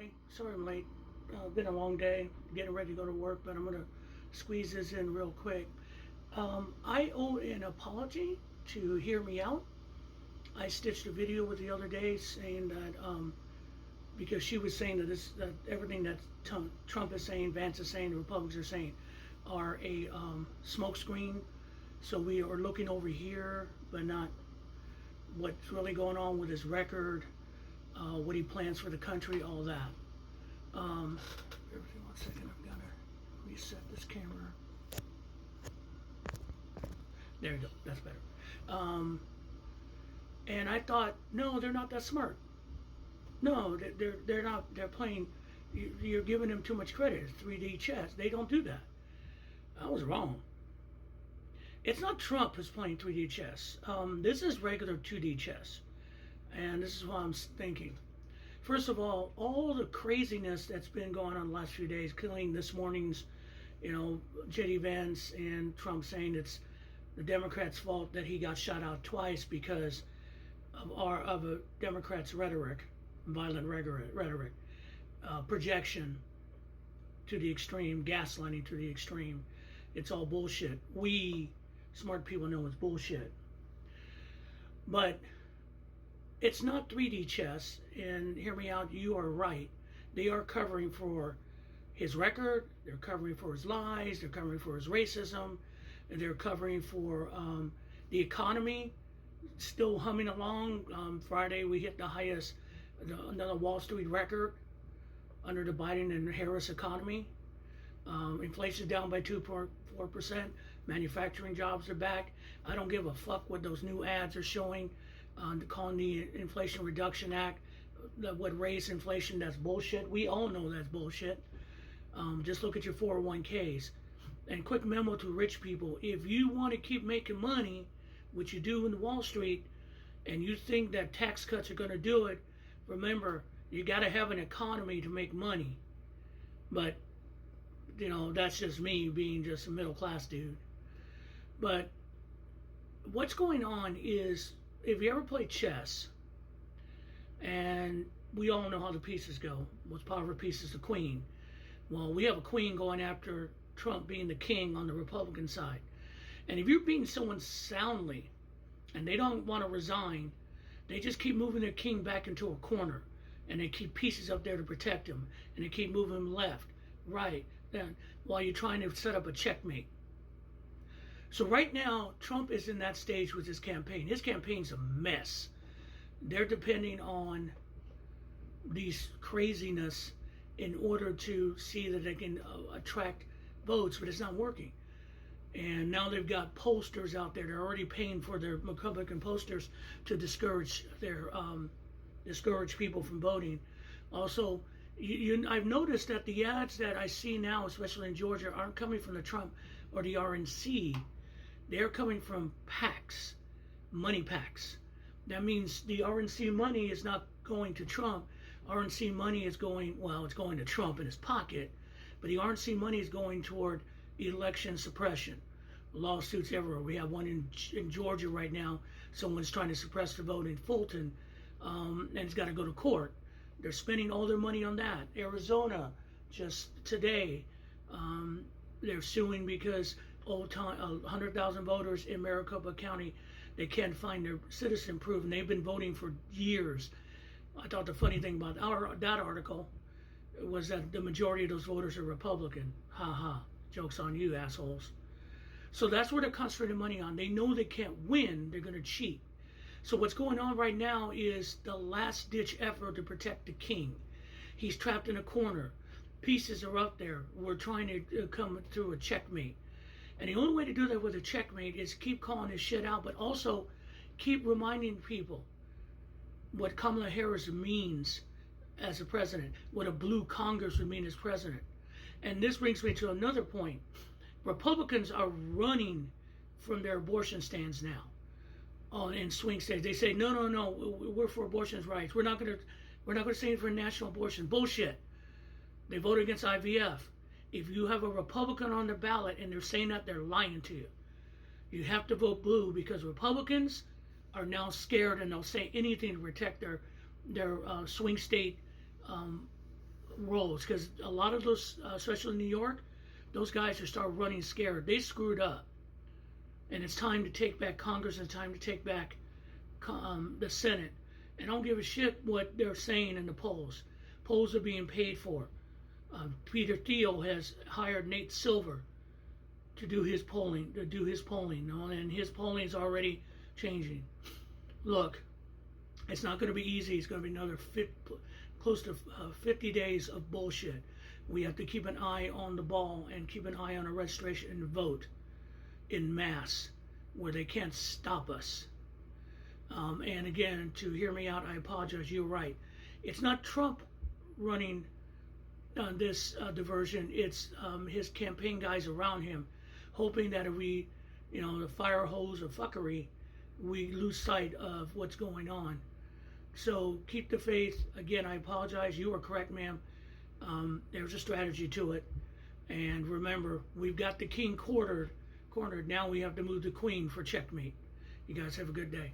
everybody. Sorry I'm late. Been a long day, getting ready to go to work, but I'm going to squeeze this in real quick. I owe an apology to Hear Me Out. I stitched a video with the other day saying that because she was saying that everything that Trump is saying, Vance is saying, the Republicans are saying are a smokescreen. So we are looking over here, but not what's really going on with his record, what he plans for the country, all that. Everything, 1 second, I've got to reset this camera. There you go, that's better. And I thought, no, they're not that smart. No, they're not. They're playing. You're giving them too much credit. It's 3D chess. They don't do that. I was wrong. It's not Trump who's playing 3D chess. This is regular 2D chess, and this is what I'm thinking. First of all the craziness that's been going on the last few days, killing this morning's, J.D. Vance and Trump saying it's the Democrats' fault that he got shot out twice because of a Democrats' rhetoric, violent rhetoric, projection to the extreme, gaslighting to the extreme. It's all bullshit. We smart people know it's bullshit. But it's not 3D chess, and hear me out, you are right. They are covering for his record, they're covering for his lies, they're covering for his racism, and they're covering for the economy, still humming along. Friday we hit the highest, another Wall Street record under the Biden and Harris economy. Inflation down by 2.4%. Manufacturing jobs are back. I don't give a fuck what those new ads are showing, calling the Inflation Reduction Act that would raise inflation. That's bullshit. We all know that's bullshit. Just look at your 401ks. And quick memo to rich people: if you want to keep making money, which you do in Wall Street, and you think that tax cuts are going to do it, remember, you got to have an economy to make money. But that's just me being just a middle class dude. But what's going on is, if you ever play chess, and we all know how the pieces go, most powerful piece is the queen. Well, we have a queen going after Trump being the king on the Republican side. And if you're beating someone soundly and they don't want to resign, they just keep moving their king back into a corner, and they keep pieces up there to protect him, and they keep moving him left, right, then, while you're trying to set up a checkmate. So right now, Trump is in that stage with his campaign. His campaign's a mess. They're depending on these craziness in order to see that they can attract votes, but it's not working. And now they've got posters out there. They're already paying for their Republican posters to discourage people from voting. Also, I've noticed that the ads that I see now, especially in Georgia, aren't coming from the Trump or the RNC. They're coming from PACs, money PACs. That means the RNC money is not going to Trump. RNC money is going, it's going to Trump in his pocket, but the RNC money is going toward election suppression. Lawsuits everywhere. We have one in Georgia right now. Someone's trying to suppress the vote in Fulton, and it's got to go to court. They're spending all their money on that. Arizona, just today, they're suing because 100,000 voters in Maricopa County, they can't find their citizen proof, and they've been voting for years. I thought the funny thing about that article was that the majority of those voters are Republican. Ha ha. Joke's on you, assholes. So that's where they're concentrating money on. They know they can't win. They're going to cheat. So what's going on right now is the last-ditch effort to protect the king. He's trapped in a corner. Pieces are up there. We're trying to come through a checkmate. And the only way to do that with a checkmate is keep calling his shit out, but also keep reminding people what Kamala Harris means as a president, what a blue Congress would mean as president. And this brings me to another point. Republicans are running from their abortion stands now. In swing states, they say no, we're for abortion rights. We're not going to stand for national abortion. Bullshit. They voted against IVF. If you have a Republican on the ballot and they're saying that, they're lying to you. You have to vote blue, because Republicans are now scared and they'll say anything to protect their swing state roles, because a lot of those, especially in New York, those guys are start running scared. They screwed up, and it's time to take back Congress. And it's time to take back the Senate. And I don't give a shit what they're saying in the polls. Polls are being paid for. Peter Thiel has hired Nate Silver to do his polling. And his polling is already changing. Look, it's not going to be easy. It's going to be another close to 50 days of bullshit. We have to keep an eye on the ball and keep an eye on our registration and vote in mass where they can't stop us. And again, to hear me out, I apologize. You're right. It's not Trump running this diversion. It's his campaign guys around him, hoping that if we, the fire hose of fuckery, we lose sight of what's going on. So keep the faith. Again, I apologize. You were correct, ma'am. There's a strategy to it. And remember, we've got the king cornered. Now we have to move the queen for checkmate. You guys have a good day.